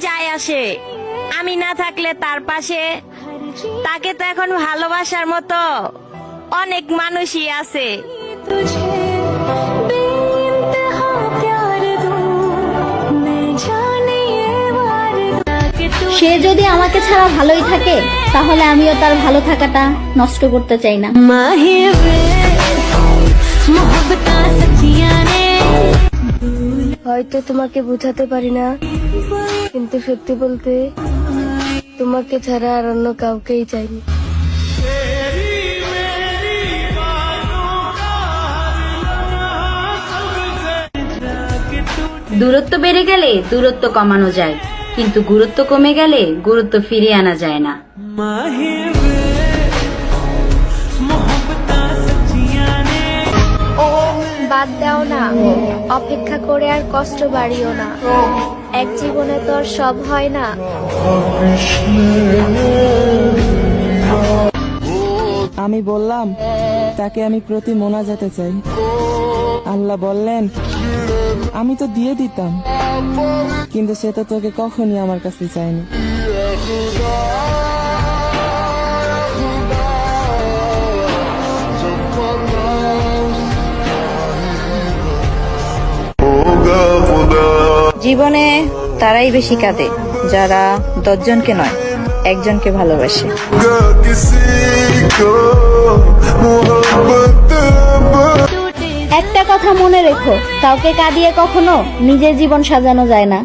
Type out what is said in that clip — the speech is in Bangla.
যায় আসে? আমি না থাকলে তার পাশে তাকে তো এখন ভালোবাসার মতো অনেক মানুষই আছে। সে যদি আমাকে ছাড়া ভালোই থাকে তাহলে আমিও তার ভালো থাকাটা নষ্ট করতে চাই না। হয়তো তোমাকে বোঝাতে পারি না, কিন্তু সত্যি বলতে তোমাকে ছাড়া আর অন্য কাউকেই চাইনি। দূরত্ব বেড়ে গেলে দূরত্ব কমানো যায়, কিন্তু গুরুত্ব কমে গেলে গুরুত্ব ফিরিয়ে আনা যায় না। বাদ দাও না, অপেক্ষা করে আর কষ্ট বাড়িও না। এক জীবনে তো আর সব হয় না। আমি বললাম তাকে আমি প্রতি মোনাজাতে চাই। আল্লাহ বললেন আমি তো দিয়ে দিতাম, কিন্তু সে তো তোকে কখনই আমার কাছে চায়নি। জীবনে তারাই বেশি কাঁদে যারা 10 জনকে নয়, একজনকে ভালোবাসে। একটা কথা মনে রেখো, কাউকে কাঁদিয়ে কখনো নিজের জীবন সাজানো যায় না।